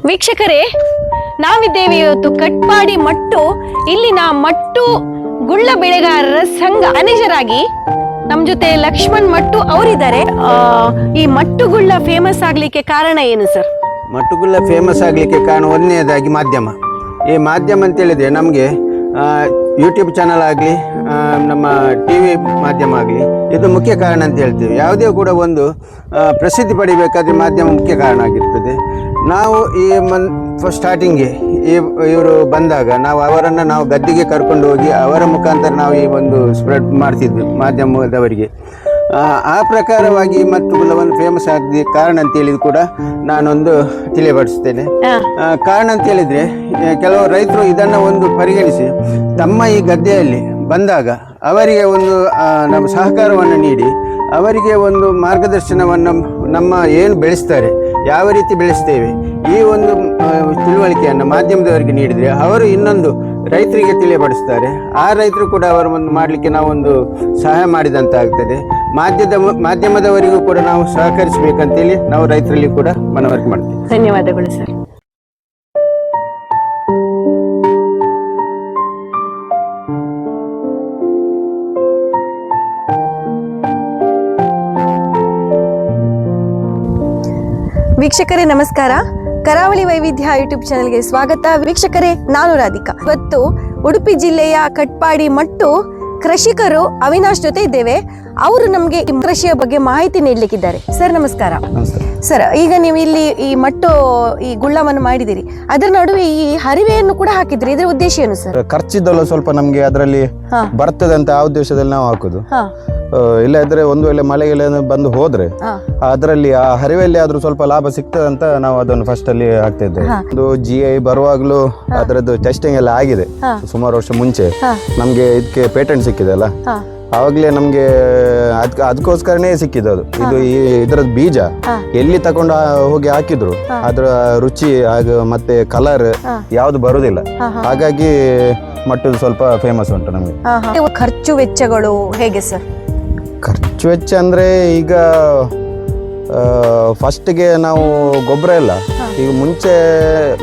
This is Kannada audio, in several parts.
ವೀಕ್ಷಕರೇ, ನಾವಿದ್ದೇವೆ ಇವತ್ತು ಕಟ್ಪಾಡಿ ಮಟ್ಟು. ಇಲ್ಲಿನ ಮಟ್ಟು ಗುಳ್ಳ ಬೆಳೆಗಾರರ ಸಂಘ ಮ್ಯಾನೇಜರ್ ನಮ್ ಜೊತೆ ಲಕ್ಷ್ಮಣ್ ಮಟ್ಟು ಅವರಿದ್ದಾರೆ. ಈ ಮಟ್ಟುಗುಳ್ಳ ಫೇಮಸ್ ಆಗ್ಲಿಕ್ಕೆ ಕಾರಣ ಏನು ಸರ್? ಮಟ್ಟುಗುಳ್ಳ ಫೇಮಸ್ ಆಗಲಿಕ್ಕೆ ಕಾರಣ ಒಂದನೇದಾಗಿ ಮಾಧ್ಯಮ. ಈ ಮಾಧ್ಯಮ ಅಂತ ಹೇಳಿದ್ರೆ ನಮಗೆ ಯೂಟ್ಯೂಬ್ ಚಾನಲ್ ಆಗಲಿ, ನಮ್ಮ ಟಿ ವಿ ಮಾಧ್ಯಮ ಆಗಲಿ, ಇದು ಮುಖ್ಯ ಕಾರಣ ಅಂತ ಹೇಳ್ತೀವಿ. ಯಾವುದೇ ಕೂಡ ಒಂದು ಪ್ರಸಿದ್ಧಿ ಪಡಿಬೇಕಾದ್ರೆ ಮಾಧ್ಯಮ ಮುಖ್ಯ ಕಾರಣ ಆಗಿರ್ತದೆ. ನಾವು ಈ ಸ್ಟಾರ್ಟಿಂಗ್ಗೆ ಇವರು ಬಂದಾಗ ನಾವು ಗದ್ದೆಗೆ ಕರ್ಕೊಂಡು ಹೋಗಿ ಅವರ ಮುಖಾಂತರ ನಾವು ಈ ಒಂದು ಸ್ಪ್ರೆಡ್ ಮಾಡ್ತಿದ್ವಿ ಮಾಧ್ಯಮದವರಿಗೆ. ಆ ಪ್ರಕಾರವಾಗಿ ಮಟ್ಟುಗುಳ್ಳವನ್ನು ಫೇಮಸ್ ಆಗಿ ಕಾರಣ ಅಂತ ಹೇಳಿದ್ರು ಕೂಡ ನಾನೊಂದು ತಿಳಿಯಪಡಿಸ್ತೇನೆ. ಕಾರಣ ಅಂತ ಹೇಳಿದ್ರೆ, ಕೆಲವು ರೈತರು ಇದನ್ನು ಒಂದು ಪರಿಗಣಿಸಿ ತಮ್ಮ ಈ ಗದ್ದೆಯಲ್ಲಿ ಬಂದಾಗ ಅವರಿಗೆ ಒಂದು ನಮ್ಮ ಸಹಕಾರವನ್ನು ನೀಡಿ ಅವರಿಗೆ ಒಂದು ಮಾರ್ಗದರ್ಶನವನ್ನು ನಮ್ಮ ಏನು ಬೆಳೆಸ್ತಾರೆ, ಯಾವ ರೀತಿ ಬೆಳೆಸ್ತೇವೆ, ಈ ಒಂದು ತಿಳುವಳಿಕೆಯನ್ನು ಮಾಧ್ಯಮದವರಿಗೆ ನೀಡಿದರೆ ಅವರು ಇನ್ನೊಂದು ರೈತರಿಗೆ ತಿಳಿಯಪಡಿಸ್ತಾರೆ. ಆ ರೈತರು ಕೂಡ ಅವರು ಒಂದು ಮಾಡಲಿಕ್ಕೆ ನಾವೊಂದು ಸಹಾಯ ಮಾಡಿದಂತಾಗ್ತದೆ. ಮಾಧ್ಯಮದವರಿಗೂ ಕೂಡ ನಾವು ಸಹಕರಿಸಬೇಕಂತೇಳಿ ನಾವು ರೈತರಲ್ಲಿ ಕೂಡ ಮನವರಿಕೆ ಮಾಡ್ತೀವಿ. ಧನ್ಯವಾದಗಳು ಸರ್. ವೀಕ್ಷಕರೇ ನಮಸ್ಕಾರ. ಕರಾವಳಿ ವೈವಿಧ್ಯ ಯೂಟ್ಯೂಬ್ ಚಾನೆಲ್ಗೆ ಸ್ವಾಗತ. ವೀಕ್ಷಕರೇ, ನಾನು ರಾಧಿಕಾ. ಇವತ್ತು ಉಡುಪಿ ಜಿಲ್ಲೆಯ ಕಟ್ಪಾಡಿ ಮಟ್ಟು ಕೃಷಿಕರು ಅವಿನಾಶ್ ಜೊತೆ ಇದ್ದೇವೆ. ಅವರು ನಮಗೆ ಕೃಷಿಯ ಬಗ್ಗೆ ಮಾಹಿತಿ ನೀಡಲಿಕ್ಕಿದ್ದಾರೆ. ಸರ್ ನಮಸ್ಕಾರ. ಸರ್, ಈಗ ನೀವು ಇಲ್ಲಿ ಈ ಮಟ್ಟು ಈ ಗುಳ್ಳವನ್ನು ಮಾಡಿದಿರಿ, ಅದರ ನಡುವೆ ಈ ಹರಿವೆಯನ್ನು ಕೂಡ ಹಾಕಿದ್ರಿ. ಇದರ ಉದ್ದೇಶ ಏನು ಸರ್? ಖರ್ಚಿದ್ದಲ್ಲ ಸ್ವಲ್ಪ ನಮ್ಗೆ ಅದರಲ್ಲಿ ಬರ್ತದೆ ಅಂತ ಆ ಉದ್ದೇಶದಲ್ಲಿ ನಾವು ಹಾಕುದು. ಇಲ್ಲದ್ರೆ ಒಂದು ವೇಳೆ ಮಳೆಗೆಲ್ಲ ಬಂದು ಹೋದ್ರೆ ಅದರಲ್ಲಿ ಆ ಹರಿವೆಯಲ್ಲಿ ಆದ್ರೂ ಸ್ವಲ್ಪ ಲಾಭ ಸಿಗ್ತದೆ ಅಂತ ನಾವು ಅದನ್ನು ಫಸ್ಟ್ ಅಲ್ಲಿ ಹಾಕ್ತಾ ಇದ್ದೇವೆ. ಒಂದು GI ಬರುವಾಗ್ಲೂ ಅದರದ್ದು ಟೆಸ್ಟಿಂಗ್ ಎಲ್ಲ ಆಗಿದೆ ಸುಮಾರು ವರ್ಷ ಮುಂಚೆ. ನಮ್ಗೆ ಇದಕ್ಕೆ ಪೇಟೆಂಟ್ ಸಿಕ್ಕಿದೆ ಅಲ್ಲ, ಆವಾಗಲೇ ನಮ್ಗೆ ಅದಕ್ಕೋಸ್ಕರನೇ ಸಿಕ್ಕಿದ್ದು ಅದು. ಇದು ಇದರದ್ದು ಬೀಜ ಎಲ್ಲಿ ತಗೊಂಡು ಹೋಗಿ ಹಾಕಿದ್ರು ಅದ್ರ ರುಚಿ ಮತ್ತೆ ಕಲರ್ ಯಾವ್ದು ಬರುದಿಲ್ಲ. ಹಾಗಾಗಿ ಮಟ್ಟದು ಸ್ವಲ್ಪ ಫೇಮಸ್ ಉಂಟು ನಮ್ಗೆ. ಖರ್ಚು ವೆಚ್ಚಗಳು ಹೇಗೆ ಸರ್? ಖರ್ಚು ವೆಚ್ಚ ಅಂದರೆ ಈಗ ಫಸ್ಟ್ಗೆ ನಾವು ಗೊಬ್ಬರ ಎಲ್ಲ ಈಗ ಮುಂಚೆ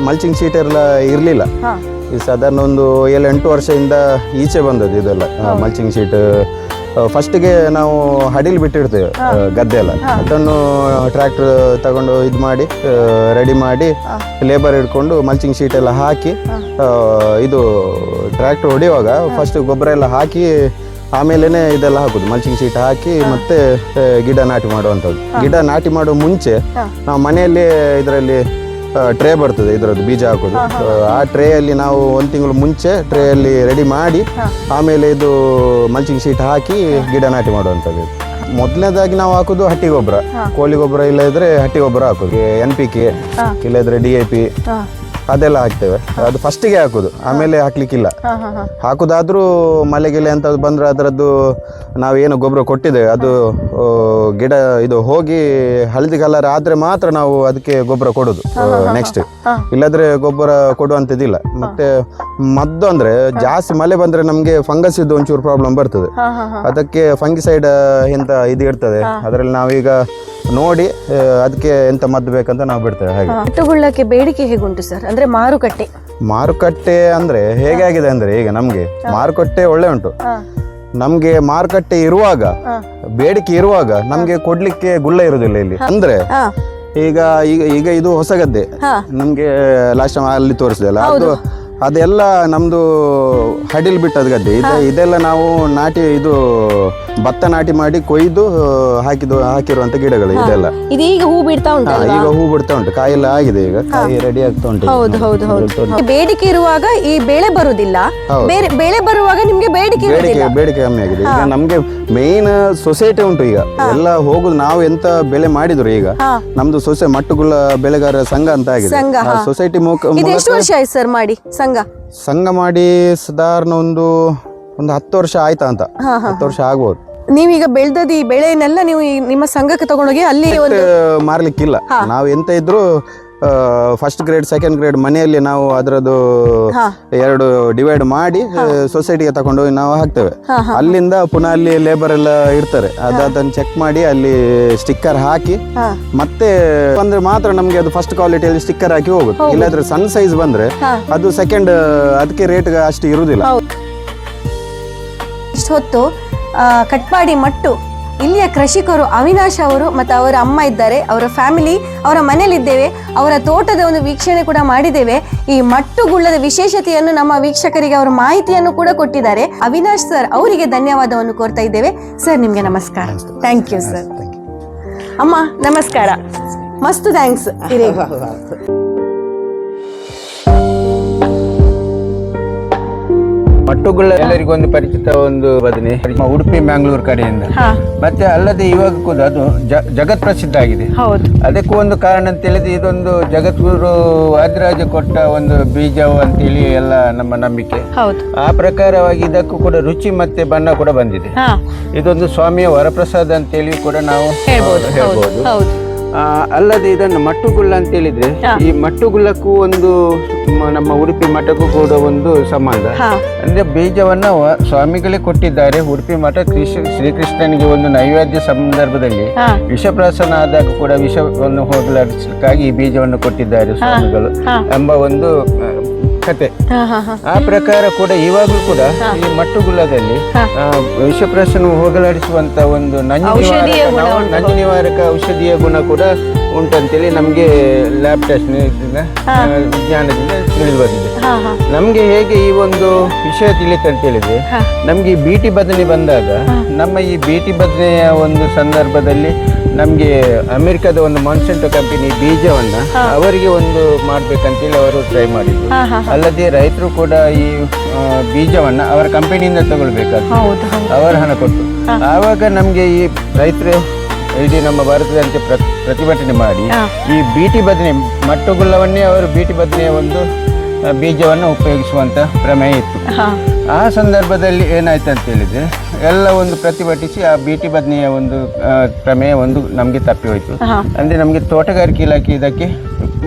ಮಲ್ಚಿಂಗ್ ಶೀಟ್ ಎಲ್ಲ ಇರಲಿಲ್ಲ. ಈ ಸಾಧಾರಣ ಒಂದು 7-8 ವರ್ಷದಿಂದ ಈಚೆ ಬಂದದ್ದು ಇದೆಲ್ಲ ಮಲ್ಚಿಂಗ್ ಶೀಟ್. ಫಸ್ಟ್ಗೆ ನಾವು ಹಡಿಲ್ ಬಿಟ್ಟಿರ್ತೇವೆ ಗದ್ದೆ ಎಲ್ಲ, ಅದನ್ನು ಟ್ರ್ಯಾಕ್ಟರ್ ತಗೊಂಡು ಇದು ಮಾಡಿ ರೆಡಿ ಮಾಡಿ ಲೇಬರ್ ಹಿಡ್ಕೊಂಡು ಮಲ್ಚಿಂಗ್ ಶೀಟ್ ಎಲ್ಲ ಹಾಕಿ ಇದು ಟ್ರ್ಯಾಕ್ಟರ್ ಹೊಡೆಯುವಾಗ ಫಸ್ಟ್ ಗೊಬ್ಬರ ಎಲ್ಲ ಹಾಕಿ ಆಮೇಲೆ ಇದೆಲ್ಲ ಹಾಕುದು. ಮಲ್ಚಿಂಗ್ ಶೀಟ್ ಹಾಕಿ ಮತ್ತೆ ಗಿಡ ನಾಟಿ ಮಾಡುವಂಥದ್ದು. ಗಿಡ ನಾಟಿ ಮಾಡುವ ಮುಂಚೆ ನಾವು ಮನೆಯಲ್ಲಿ ಇದರಲ್ಲಿ ಟ್ರೇ ಬರ್ತದೆ ಇದರದ್ದು ಬೀಜ ಹಾಕೋದು. ಆ ಟ್ರೇಯಲ್ಲಿ ನಾವು 1 ತಿಂಗಳು ಮುಂಚೆ ಟ್ರೇಯಲ್ಲಿ ರೆಡಿ ಮಾಡಿ ಆಮೇಲೆ ಇದು ಮಲ್ಚಿಂಗ್ ಶೀಟ್ ಹಾಕಿ ಗಿಡ ನಾಟಿ ಮಾಡುವಂಥದ್ದು. ಮೊದಲನೇದಾಗಿ ನಾವು ಹಾಕೋದು ಹಟ್ಟಿ ಗೊಬ್ಬರ, ಕೋಳಿ ಗೊಬ್ಬರ ಇಲ್ಲದ್ರೆ ಹಟ್ಟಿ ಗೊಬ್ಬರ ಹಾಕೋದು. NPK ಇಲ್ಲದ್ರೆ DAP ಅದೆಲ್ಲ ಹಾಕ್ತೇವೆ. ಅದು ಫಸ್ಟಿಗೆ ಹಾಕೋದು, ಆಮೇಲೆ ಹಾಕ್ಲಿಕ್ಕಿಲ್ಲ. ಹಾಕೋದಾದ್ರೂ ಮಳೆಗೆಲೆ ಅಂತ ಬಂದ್ರೆ ಅದರದ್ದು ನಾವೇನು ಗೊಬ್ಬರ ಕೊಟ್ಟಿದ್ದೇವೆ ಅದು ಗಿಡ ಇದು ಹೋಗಿ ಹಳದಿ ಕಲರ್ ಆದ್ರೆ ಮಾತ್ರ ನಾವು ಅದಕ್ಕೆ ಗೊಬ್ಬರ ಕೊಡೋದು ನೆಕ್ಸ್ಟ್. ಇಲ್ಲದ್ರೆ ಗೊಬ್ಬರ ಕೊಡುವಂಥದ್ದಿಲ್ಲ. ಮತ್ತೆ ಮದ್ದು ಅಂದ್ರೆ ಜಾಸ್ತಿ ಮಳೆ ಬಂದ್ರೆ ನಮ್ಗೆ ಫಂಗಸ್ ಇದ್ದು ಒಂಚೂರು ಪ್ರಾಬ್ಲಮ್ ಬರ್ತದೆ. ಅದಕ್ಕೆ ಫಂಗಿಸೈಡ್ ಎಂತ ಇದು ಇರ್ತದೆ, ಅದರಲ್ಲಿ ನಾವೀಗ ನೋಡಿ ಅದಕ್ಕೆ ಎಂತ ಮದ್ದು ಬೇಕಂತ ನಾವು ಬಿಡ್ತೇವೆ. ಹಾಗೆ ಮಟ್ಟುಗುಳ್ಳಕ್ಕೆ ಬೇಡಿಕೆ ಹೇಗುಂಟು ಸರ್? ಅಂದ್ರೆ ಮಾರುಕಟ್ಟೆ ಅಂದ್ರೆ ಹೇಗಾಗಿದೆ ಅಂದ್ರೆ ಈಗ ನಮ್ಗೆ ಮಾರುಕಟ್ಟೆ ಒಳ್ಳೆ ಉಂಟು. ನಮ್ಗೆ ಮಾರುಕಟ್ಟೆ ಇರುವಾಗ, ಬೇಡಿಕೆ ಇರುವಾಗ ನಮ್ಗೆ ಕೊಡ್ಲಿಕ್ಕೆ ಗುಳ್ಳ ಇರುದಿಲ್ಲ ಇಲ್ಲಿ. ಅಂದ್ರೆ ಈಗ ಈಗ ಈಗ ಇದು ಹೊಸ ಗದ್ದೆ ನಮ್ಗೆ ಲಾಸ್ಟ್ ಟೈಮ್ ಅಲ್ಲಿ ತೋರಿಸಿದೆಲ್ಲ, ಅದೆಲ್ಲ ನಮ್ದು ಹಡಿಲ್ ಬಿಟ್ಟದ ಗದ್ದೆ. ಇದೆಲ್ಲ ನಾವು ನಾಟಿ ಇದು ಭತ್ತ ನಾಟಿ ಮಾಡಿ ಕೊಯ್ದು ಹಾಕಿರುವಂತ ಗಿಡಗಳು ಇದೆಲ್ಲ. ಇದೀಗ ಹೂ ಬಿಡ್ತಾ ಉಂಟು. ಈಗ ಹೂ ಬಿಡ್ತಾ ಉಂಟು, ಕಾಯಿ ಎಲ್ಲ ಆಗಿದೆ, ಈಗ ಕಾಯಿ ರೆಡಿ ಆಗ್ತಾ ಉಂಟು. ಬೇಡಿಕೆ ಇರುವಾಗ ಈ ಬೆಳೆ ಬರುದಿಲ್ಲ, ಬೆಳೆ ಬರುವಾಗ ನಿಮ್ಗೆ ಬೇಡಿಕೆ ಕಮ್ಮಿ ಆಗಿದೆ. ಈಗ ನಮ್ಗೆ ಮೇನ್ ಸೊಸೈಟಿ ಉಂಟು. ಈಗ ಎಲ್ಲ ಹೋಗುದು ನಾವು ಎಂತ ಬೆಳೆ ಮಾಡಿದ್ರು ಈಗ ನಮ್ದು ಮಟ್ಟುಗುಳ್ಳ ಬೆಳೆಗಾರರ ಸಂಘ ಅಂತ ಆಗಿದೆ. ಸೊಸೈಟಿ ಎಷ್ಟು ವರ್ಷ ಆಯ್ತು ಸರ್ ಮಾಡಿ ಸಂಘ ಮಾಡಿ? ಸಾಧಾರಣ ಒಂದು 10 ವರ್ಷ ಆಯ್ತಾ ಅಂತ. 10 ವರ್ಷ ಆಗ್ಬೋದು. ನೀವೀಗ ಬೆಳೆದದ್ದು ಈ ಬೆಳೆಯನ್ನೆಲ್ಲ ನೀವು ನಿಮ್ಮ ಸಂಘಕ್ಕೆ ತಗೊಂಡೋಗಿ ಅಲ್ಲಿ ಮಾರ್ಲಿಕ್ಕಿಲ್ಲ. ನಾವು ಎಂತ ಇದ್ರು ಫಸ್ಟ್ ಗ್ರೇಡ್ ಸೆಕೆಂಡ್ ಗ್ರೇಡ್ ಮನೆಯಲ್ಲಿ ನಾವು ಅದರದ್ದು ಎರಡು ಡಿವೈಡ್ ಮಾಡಿ ಸೊಸೈಟಿಗೆ ತಗೊಂಡೋಗಿ ನಾವು ಹಾಕ್ತೇವೆ. ಅಲ್ಲಿಂದ ಪುನಃ ಅಲ್ಲಿ ಲೇಬರ್ ಎಲ್ಲ ಇರ್ತಾರೆ, ಅದನ್ನು ಚೆಕ್ ಮಾಡಿ ಅಲ್ಲಿ ಸ್ಟಿಕ್ಕರ್ ಹಾಕಿ ಮತ್ತೆ ಬಂದ್ರೆ ಮಾತ್ರ ನಮ್ಗೆ ಅದು ಫಸ್ಟ್ ಕ್ವಾಲಿಟಿಯಲ್ಲಿ ಸ್ಟಿಕ್ಕರ್ ಹಾಕಿ ಹೋಗುತ್ತೆ. ಇಲ್ಲಾಂದ್ರೆ ಸಣ್ಣ ಸೈಜ್ ಬಂದ್ರೆ ಅದು ಸೆಕೆಂಡ್ ಅದಕ್ಕೆ ರೇಟ್ ಅಷ್ಟು ಇರುವುದಿಲ್ಲ. ಇಷ್ಟು ಹೊತ್ತು ಕಟ್ಪಾಡಿ ಮಟ್ಟು ಇಲ್ಲಿಯ ಕೃಷಿಕರು ಅವಿನಾಶ್ ಅವರು ಮತ್ತು ಅವರ ಅಮ್ಮ ಇದ್ದಾರೆ, ಅವರ ಫ್ಯಾಮಿಲಿ, ಅವರ ಮನೆಯಲ್ಲಿದ್ದೇವೆ, ಅವರ ತೋಟದ ಒಂದು ವೀಕ್ಷಣೆ ಕೂಡ ಮಾಡಿದ್ದೇವೆ. ಈ ಮಟ್ಟುಗುಳ್ಳದ ವಿಶೇಷತೆಯನ್ನು ನಮ್ಮ ವೀಕ್ಷಕರಿಗೆ ಅವರ ಮಾಹಿತಿಯನ್ನು ಕೂಡ ಕೊಟ್ಟಿದ್ದಾರೆ. ಅವಿನಾಶ್ ಸರ್ ಅವರಿಗೆ ಧನ್ಯವಾದವನ್ನು ಕೋರ್ತಾ ಇದ್ದೇವೆ. ಸರ್ ನಿಮಗೆ ನಮಸ್ಕಾರ. Thank you sir. ಅಮ್ಮ ನಮಸ್ಕಾರ, ಮಸ್ತ್ ಥ್ಯಾಂಕ್ಸ್. ಮಟ್ಟುಗುಳ್ಳ ಎಲ್ಲರಿಗೂ ಒಂದು ಪರಿಚಿತ ಒಂದು ಬದನೆ, ಉಡುಪಿ ಮ್ಯಾಂಗ್ಳೂರ್ ಕಡೆಯಿಂದ. ಮತ್ತೆ ಅಲ್ಲದೆ ಇವಾಗ ಕೂಡ ಅದು ಜಗತ್ ಪ್ರಸಿದ್ಧ ಆಗಿದೆ. ಅದಕ್ಕೂ ಒಂದು ಕಾರಣ ಅಂತ ಹೇಳಿದ್ರೆ ಇದೊಂದು ಜಗದ್ಗುರು ವಾದಿರಾಜ ಕೊಟ್ಟ ಒಂದು ಬೀಜವು ಅಂತೇಳಿ ಎಲ್ಲ ನಮ್ಮ ನಂಬಿಕೆ. ಆ ಪ್ರಕಾರವಾಗಿ ಇದಕ್ಕೂ ಕೂಡ ರುಚಿ ಮತ್ತೆ ಬಣ್ಣ ಕೂಡ ಬಂದಿದೆ. ಇದೊಂದು ಸ್ವಾಮಿಯ ವರಪ್ರಸಾದ ಅಂತೇಳಿ ಕೂಡ ನಾವು ಹೇಳ್ಬೋದು. ಅಲ್ಲದೆ ಇದನ್ನು ಮಟ್ಟುಗುಳ್ಳ ಅಂತ ಹೇಳಿದ್ರೆ ಈ ಮಟ್ಟುಗುಳ್ಳಕ್ಕೂ ಒಂದು ನಮ್ಮ ಉಡುಪಿ ಮಠಕ್ಕೂ ಕೂಡ ಒಂದು ಸಂಬಂಧ. ಅಂದ್ರೆ ಬೀಜವನ್ನ ಸ್ವಾಮಿಗಳೇ ಕೊಟ್ಟಿದ್ದಾರೆ. ಉಡುಪಿ ಮಠ ಶ್ರೀಕೃಷ್ಣನಿಗೆ ಒಂದು ನೈವೇದ್ಯ ಸಂದರ್ಭದಲ್ಲಿ ವಿಷಪ್ರಾಸನ ಆದಾಗ ಕೂಡ ವಿಷವನ್ನು ಹೋಗಲಾಡಿಸಲಿಕ್ಕಾಗಿ ಈ ಬೀಜವನ್ನು ಕೊಟ್ಟಿದ್ದಾರೆ ಸ್ವಾಮಿಗಳು ಎಂಬ ಒಂದು ಕತೆ. ಆ ಪ್ರಕಾರ ಕೂಡ ಇವಾಗಲೂ ಕೂಡ ಈ ಮಟ್ಟುಗುಳ್ಳದಲ್ಲಿ ವಿಷಪ್ರಾಸನ ಹೋಗಲಾಡಿಸುವಂತ ಒಂದು ನಂಜು ನಿವಾರಕ ಔಷಧಿಯ ಗುಣ ಕೂಡ ಉಂಟಂತೇಳಿ ನಮ್ಗೆ ಲ್ಯಾಬ್ ಟೆಸ್ಟ್ ವಿಜ್ಞಾನದಿಂದ ತಿಳಿದು ಬಂದಿದೆ. ನಮ್ಗೆ ಹೇಗೆ ಈ ಒಂದು ವಿಷಯ ತಿಳಿತಂತ ಹೇಳಿದ್ರೆ, ನಮ್ಗೆ ಈ ಬೀಟಿ ಬದನೆ ಬಂದಾಗ ನಮ್ಮ ಈ ಬೀಟಿ ಬದನೆಯ ಒಂದು ಸಂದರ್ಭದಲ್ಲಿ ನಮ್ಗೆ ಅಮೆರಿಕದ ಒಂದು ಮಾನ್ಸೆಂಟೋ ಕಂಪನಿ ಬೀಜವನ್ನ ಅವರಿಗೆ ಒಂದು ಮಾಡ್ಬೇಕಂತೇಳಿ ಅವರು ಟ್ರೈ ಮಾಡಿದ್ರು. ಅಲ್ಲದೆ ರೈತರು ಕೂಡ ಈ ಬೀಜವನ್ನ ಅವರ ಕಂಪನಿಯಿಂದ ತಗೊಳ್ಬೇಕಾಗ್ತದೆ, ಅವರ ಹಣ ಕೊಟ್ಟು. ಆವಾಗ ನಮ್ಗೆ ಈ ರೈತರು ಇಡೀ ನಮ್ಮ ಭಾರತದಂತೆ ಪ್ರತಿಭಟನೆ ಮಾಡಿ ಈ ಬೀಟಿ ಬದನೆ ಮಟ್ಟುಗುಳ್ಳವನ್ನೇ ಅವರು ಬೀಟಿ ಬದನೆಯ ಒಂದು ಬೀಜವನ್ನು ಉಪಯೋಗಿಸುವಂತ ಪ್ರಮೇಯ ಇತ್ತು. ಆ ಸಂದರ್ಭದಲ್ಲಿ ಏನಾಯ್ತು ಅಂತ ಹೇಳಿದ್ರೆ ಎಲ್ಲ ಒಂದು ಪ್ರತಿಭಟಿಸಿ ಆ ಬೀಟಿ ಬದನೆಯ ಒಂದು ಪ್ರಮೇಯ ಒಂದು ನಮಗೆ ತಪ್ಪಿ ಹೋಯ್ತು. ಅಂದ್ರೆ ನಮಗೆ ತೋಟಗಾರಿಕೆ ಇಲಾಖೆ ಇದಕ್ಕೆ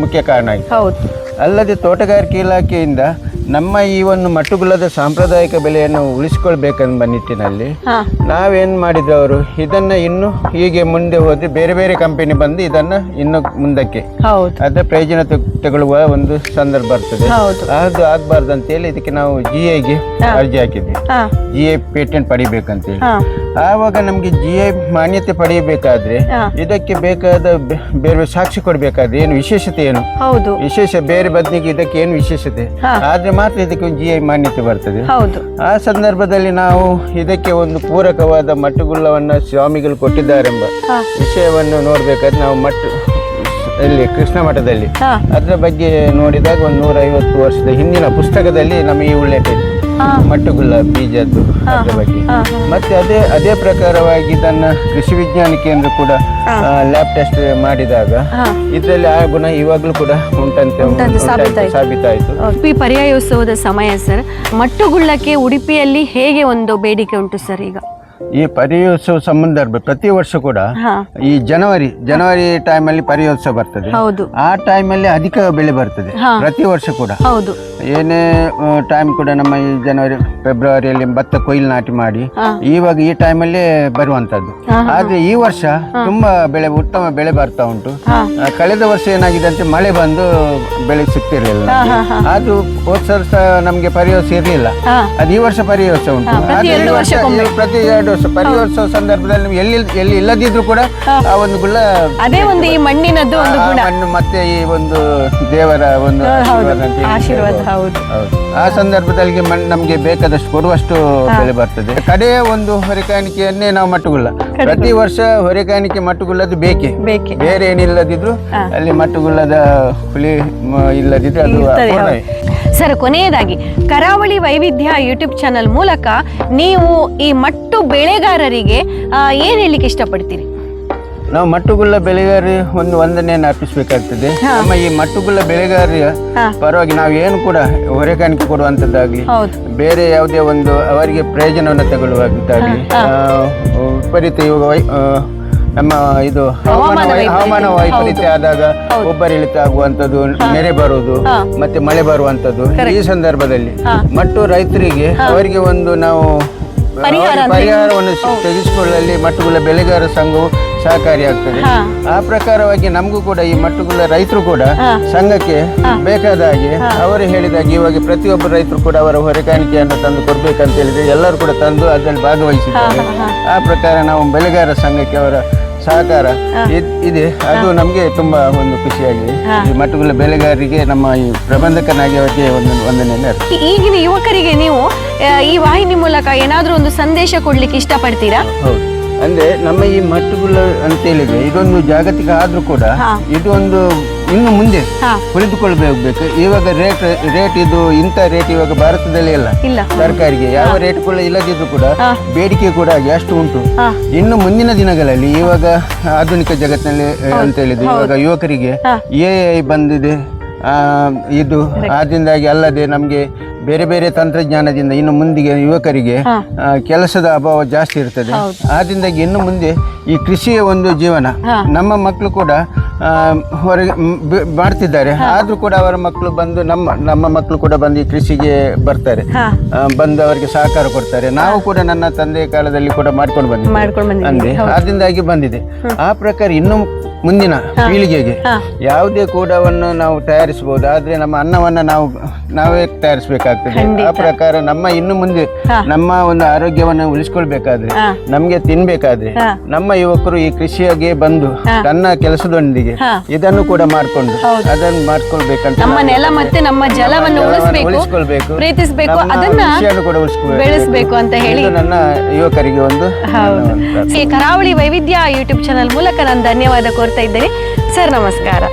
ಮುಖ್ಯ ಕಾರಣ ಆಯ್ತು. ಅಲ್ಲದೆ ತೋಟಗಾರಿಕೆ ಇಲಾಖೆಯಿಂದ ನಮ್ಮ ಈ ಒಂದು ಮಟ್ಟುಗುಳ್ಳದ ಸಾಂಪ್ರದಾಯಿಕ ಬೆಲೆಯನ್ನು ಉಳಿಸಿಕೊಳ್ಬೇಕೆಂಬ ನಿಟ್ಟಿನಲ್ಲಿ ನಾವೇನ್ ಮಾಡಿದ್ರು, ಅವರು ಇದನ್ನ ಇನ್ನು ಹೀಗೆ ಮುಂದೆ ಹೋದ್ರೆ ಬೇರೆ ಬೇರೆ ಕಂಪನಿ ಬಂದು ಇದನ್ನ ಇನ್ನು ಮುಂದಕ್ಕೆ ಅದರ ಪ್ರಯೋಜನ ತಗೊಳ್ಳುವ ಒಂದು ಸಂದರ್ಭ ಬರ್ತದೆ. ಅದು ಆಗ್ಬಾರ್ದು ಅಂತೇಳಿ ಇದಕ್ಕೆ ನಾವು GIಗೆ ಅರ್ಜಿ ಹಾಕಿದ್ವಿ, GI ಪೇಟೆಂಟ್ ಪಡಿಬೇಕಂತೇಳಿ. ಆವಾಗ ನಮ್ಗೆ GI ಮಾನ್ಯತೆ ಪಡೆಯಬೇಕಾದ್ರೆ ಇದಕ್ಕೆ ಬೇಕಾದ ಬೇರೆ ಸಾಕ್ಷಿ ಕೊಡ್ಬೇಕಾದ್ರೆ ಏನು ವಿಶೇಷತೆ, ಏನು ವಿಶೇಷ ಬೇರೆ ಬದಲಿಗೆ ಇದಕ್ಕೆ ಏನು ವಿಶೇಷತೆ ಆದ್ರೆ ಮಾತ್ರ ಇದಕ್ಕೆ ಒಂದು GI ಮಾನ್ಯತೆ ಬರ್ತದೆ. ಆ ಸಂದರ್ಭದಲ್ಲಿ ನಾವು ಇದಕ್ಕೆ ಒಂದು ಪೂರಕವಾದ ಮಟ್ಟುಗುಳ್ಳವನ್ನ ಸ್ವಾಮಿಗಳು ಕೊಟ್ಟಿದ್ದಾರೆಂಬ ವಿಷಯವನ್ನು ನೋಡ್ಬೇಕಾದ್ರೆ ನಾವು ಇಲ್ಲಿ ಕೃಷ್ಣ ಮಠದಲ್ಲಿ ಅದರ ಬಗ್ಗೆ ನೋಡಿದಾಗ ಒಂದು 150 ವರ್ಷದ ಹಿಂದಿನ ಪುಸ್ತಕದಲ್ಲಿ ನಮಗೆ ಉಲ್ಲೇಖ ಇದೆ ಮಟ್ಟುಗುಳ್ಳ ಬೀಜದ್ದು ಅದರ ಬಗ್ಗೆ. ಮತ್ತೆ ಅದೇ ಪ್ರಕಾರವಾಗಿ ಇದನ್ನ ಕೃಷಿ ವಿಜ್ಞಾನ ಕೇಂದ್ರ ಕೂಡ ಲ್ಯಾಬ್ ಟೆಸ್ಟ್ ಮಾಡಿದಾಗ ಇದರಲ್ಲಿ ಆ ಗುಣ ಇವಾಗ್ಲೂ ಕೂಡ ಉಂಟಂತೆ ಸಾಬೀತಾಯಿತು. ಉಡುಪಿ ಪರ್ಯಾಯೋತ್ಸವದ ಸಮಯ ಸರ್, ಮಟ್ಟುಗುಳ್ಳಕ್ಕೆ ಉಡುಪಿಯಲ್ಲಿ ಹೇಗೆ ಒಂದು ಬೇಡಿಕೆ ಉಂಟು ಸರ್? ಈಗ ಈ ಪರ್ಯಾಯೋತ್ಸವ ಸಂದರ್ಭ ಪ್ರತಿ ವರ್ಷ ಕೂಡ ಈ ಜನವರಿ ಟೈಮಲ್ಲಿ ಪರ್ಯಾಯೋತ್ಸವ ಬರ್ತದೆ. ಆ ಟೈಮಲ್ಲಿ ಅಧಿಕ ಬೆಳೆ ಬರ್ತದೆ ಪ್ರತಿ ವರ್ಷ ಕೂಡ. ಏನೇ ಟೈಮ್ ಕೂಡ ನಮ್ಮ ಈ ಜನವರಿ ಫೆಬ್ರವರಿಯಲ್ಲಿ ಭತ್ತ ಕೊಯ್ಲು ನಾಟಿ ಮಾಡಿ ಇವಾಗ ಈ ಟೈಮಲ್ಲೇ ಬರುವಂತದ್ದು. ಆದ್ರೆ ಈ ವರ್ಷ ತುಂಬಾ ಉತ್ತಮ ಬೆಳೆ ಬರ್ತಾ ಉಂಟು. ಕಳೆದ ವರ್ಷ ಏನಾಗಿದೆ ಅಂತ ಮಳೆ ಬಂದು ಬೆಳೆ ಸಿಗ್ತಿರ್ಲಿಲ್ಲ. ಆದ್ರೂ ಹೋದ ವರ್ಷ ನಮ್ಗೆ ಪರ್ಯಾಯೋತ್ಸವ ಇರ್ಲಿಲ್ಲ, ಅದು ಈ ವರ್ಷ ಪರ್ಯಾಯೋತ್ಸವ ಉಂಟು. ಪ್ರತಿ 2 ವರ್ಷ ಪರ್ಯಾಯೋತ್ಸವ ಸಂದರ್ಭದಲ್ಲಿ ನೀವು ಎಲ್ಲಿ ಇಲ್ಲದಿದ್ರು ಕೂಡ ಆ ಒಂದು ಗುಳ್ಳ ಅದೇ ಒಂದು ಈ ಮಣ್ಣಿನದ್ದು ಒಂದು ಗುಣ, ಮಣ್ಣು ಮತ್ತೆ ಈ ಒಂದು ದೇವರ ಒಂದು ಆಶೀರ್ವಾದ. ಆ ಸಂದರ್ಭದಲ್ಲಿ ನಮ್ಗೆ ಬೇಕಾದಷ್ಟು ಕೊಡುವಷ್ಟು ಬೆಳೆ ಬರ್ತದೆ. ಕಡೆಯ ಒಂದು ಹೊರೆಕಾಣಿಕೆಯನ್ನೇ ನಾವು ಮಟ್ಟುಗುಳ್ಳ ಪ್ರತಿ ವರ್ಷ ಹೊರೆಕಾಣಿಕೆ ಮಟ್ಟುಗುಳ್ಳದು ಬೇಕೇ, ಬೇರೆ ಏನಿಲ್ಲದಿದ್ರು ಅಲ್ಲಿ ಮಟ್ಟುಗುಳ್ಳದ ಹುಳಿ ಇಲ್ಲದಿದ್ರೆ ಅದು. ಸರ್, ಕೊನೆಯದಾಗಿ ಕರಾವಳಿ ವೈವಿಧ್ಯ ಯೂಟ್ಯೂಬ್ ಚಾನಲ್ ಮೂಲಕ ನೀವು ಈ ಮಟ್ಟು ಬೆಳೆಗಾರರಿಗೆ ಏನ್ ಹೇಳಲಿಕ್ಕೆ ಇಷ್ಟಪಡ್ತೀರಿ? ನಾವು ಮಟ್ಟುಗುಳ್ಳ ಬೆಳೆಗಾರರಿಗೆ ಒಂದು ವಂದನೆಯನ್ನು ಅರ್ಪಿಸಬೇಕಾಗ್ತದೆ. ನಮ್ಮ ಈ ಮಟ್ಟುಗುಳ್ಳ ಬೆಳೆಗಾರರ ಪರವಾಗಿ ನಾವು ಏನು ಕೂಡ ಹೊರೆಕಾಣಿಕೆ ಕೊಡುವಂಥದ್ದಾಗ್ಲಿ, ಬೇರೆ ಯಾವುದೇ ಒಂದು ಅವರಿಗೆ ಪ್ರಯೋಜನವನ್ನು ತಗೊಳ್ಳುವಂತಾಗ್ಲಿ, ವಿಪರೀತ ಇವಾಗ ನಮ್ಮ ಇದು ಹವಾಮಾನ ವೈಪರೀತ್ಯ ಆದಾಗ ಒಬ್ಬರಿಳಿತ ಆಗುವಂಥದ್ದು, ನೆರೆ ಬರುವುದು ಮತ್ತೆ ಮಳೆ ಬರುವಂಥದ್ದು, ಈ ಸಂದರ್ಭದಲ್ಲಿ ಮಟ್ಟು ರೈತರಿಗೆ ಅವರಿಗೆ ಒಂದು ನಾವು ಪರಿಹಾರವನ್ನು ತೆಗೆಸಿಕೊಳ್ಳಲು ಮಟ್ಟುಗುಳ್ಳ ಬೆಳೆಗಾರರ ಸಂಘವು ಸಹಕಾರಿಯಾಗ್ತದೆ. ಆ ಪ್ರಕಾರವಾಗಿ ನಮಗೂ ಕೂಡ ಈ ಮಟ್ಟುಗುಳ್ಳ ರೈತರು ಕೂಡ ಸಂಘಕ್ಕೆ ಬೇಕಾದ ಹಾಗೆ ಅವರು ಹೇಳಿದಾಗೆ ಇವಾಗ ಪ್ರತಿಯೊಬ್ಬರು ರೈತರು ಕೂಡ ಅವರ ಹೊರೆಕಾಣಿಕೆಯನ್ನು ತಂದು ಕೊಡ್ಬೇಕಂತ ಹೇಳಿದ್ರೆ ಎಲ್ಲರೂ ಕೂಡ ತಂದು ಅದರಲ್ಲಿ ಭಾಗವಹಿಸಿದ್ದಾರೆ. ಆ ಪ್ರಕಾರ ನಾವು ಬೆಳೆಗಾರರ ಸಂಘಕ್ಕೆ ಅವರ ಸಹಕಾರ ಇದೆ. ಅದು ನಮಗೆ ತುಂಬಾ ಒಂದು ಖುಷಿಯಾಗಿದೆ. ಈ ಮಟ್ಟುಗುಳ್ಳ ಬೆಳೆಗಾರರಿಗೆ ನಮ್ಮ ಈ ಪ್ರಬಂಧಕನಾಗಿ ಅವರಿಗೆ ವಂದನೆಯನ್ನು. ಈಗಿನ ಯುವಕರಿಗೆ ನೀವು ಈ ವಾಹಿನಿ ಮೂಲಕ ಏನಾದ್ರೂ ಒಂದು ಸಂದೇಶ ಕೊಡ್ಲಿಕ್ಕೆ ಇಷ್ಟಪಡ್ತೀರಾ? ಹೌದು, ಅಂದ್ರೆ ನಮ್ಮ ಈ ಮಟ್ಟುಗುಳ್ಳ ಅಂತ ಹೇಳಿದ್ರೆ ಇದೊಂದು ಜಾಗತಿಕ ಆದ್ರೂ ಕೂಡ ಇದು ಒಂದು ಇನ್ನು ಮುಂದೆ ಕುಳಿತುಕೊಳ್ಬೇಕು. ಇವಾಗ ರೇಟ್ ಇದು ಇಂಥ ರೇಟ್ ಇವಾಗ ಭಾರತದಲ್ಲಿ ಇಲ್ಲ. ತರಕಾರಿಗೆ ಯಾವ ರೇಟ್ ಕೂಡ ಇಲ್ಲದಿದ್ರು ಕೂಡ ಬೇಡಿಕೆ ಕೂಡ ಅಷ್ಟು ಉಂಟು. ಇನ್ನು ಮುಂದಿನ ದಿನಗಳಲ್ಲಿ ಇವಾಗ ಆಧುನಿಕ ಜಗತ್ತಿನಲ್ಲಿ ಅಂತ ಹೇಳಿದ್ರೆ ಇವಾಗ ಯುವಕರಿಗೆ AI ಬಂದಿದೆ. ಇದು ಆದ್ರಿಂದಾಗಿ ಅಲ್ಲದೆ ನಮಗೆ ಬೇರೆ ಬೇರೆ ತಂತ್ರಜ್ಞಾನದಿಂದ ಇನ್ನು ಮುಂದಿಗೆ ಯುವಕರಿಗೆ ಕೆಲಸದ ಅಭಾವ ಜಾಸ್ತಿ ಇರ್ತದೆ. ಆದ್ರಿಂದಾಗಿ ಇನ್ನು ಮುಂದೆ ಈ ಕೃಷಿಯ ಒಂದು ಜೀವನ ನಮ್ಮ ಮಕ್ಕಳು ಕೂಡ ಹೊರಗೆ ಮಾಡ್ತಿದ್ದಾರೆ. ಆದ್ರೂ ಕೂಡ ಅವರ ಮಕ್ಕಳು ಬಂದು ನಮ್ಮ ಮಕ್ಕಳು ಕೂಡ ಬಂದು ಈ ಕೃಷಿಗೆ ಬರ್ತಾರೆ, ಬಂದು ಅವರಿಗೆ ಸಹಕಾರ ಕೊಡ್ತಾರೆ. ನಾವು ಕೂಡ ನನ್ನ ತಂದೆಯ ಕಾಲದಲ್ಲಿ ಕೂಡ ಮಾಡ್ಕೊಂಡು ಬಂದಿದ್ದೇವೆ ಅಂದ್ರೆ ಆದ್ರಿಂದಾಗಿ ಬಂದಿದೆ. ಆ ಪ್ರಕಾರ ಇನ್ನು ಮುಂದಿನ ಪೀಳಿಗೆಗೆ ಯಾವುದೇ ಕೂಡವನ್ನು ನಾವು ತಯಾರಿಸಬಹುದು, ಆದ್ರೆ ನಮ್ಮ ಅನ್ನವನ್ನ ನಾವೇ ತಯಾರಿಸಬೇಕಾಗ್ತದೆ. ಆ ಪ್ರಕಾರ ನಮ್ಮ ಇನ್ನು ಮುಂದೆ ನಮ್ಮ ಒಂದು ಆರೋಗ್ಯವನ್ನು ಉಳಿಸ್ಕೊಳ್ಬೇಕಾದ್ರೆ, ನಮ್ಗೆ ತಿನ್ಬೇಕಾದ್ರೆ ನಮ್ಮ ಯುವಕರು ಈ ಕೃಷಿಯಾಗೆ ಬಂದು ತನ್ನ ಕೆಲಸದೊಂದಿಗೆ ಇದನ್ನು ಕೂಡ ಮಾಡ್ಕೊಂಡು ಅದನ್ನು ಮಾಡ್ಕೊಳ್ಬೇಕಂತ, ನಮ್ಮ ನೆಲ ಮತ್ತೆ ನಮ್ಮ ಜಲವನ್ನು ಉಳಿಸ್ಕೊಳ್ಬೇಕು, ಪ್ರೀತಿಸಬೇಕು, ಅದನ್ನ ಕೂಡ ಬೆಳೆಸಬೇಕು ಅಂತ ಹೇಳಿ ನನ್ನ ಯುವಕರಿಗೆ ಒಂದು ಕರಾವಳಿ ವೈವಿಧ್ಯ ಯೂಟ್ಯೂಬ್ ಚಾನಲ್ ಮೂಲಕ ನಾನು ಧನ್ಯವಾದ ಕೋರ್ತಾ ಇದ್ದೇನೆ ಸರ್. ನಮಸ್ಕಾರ.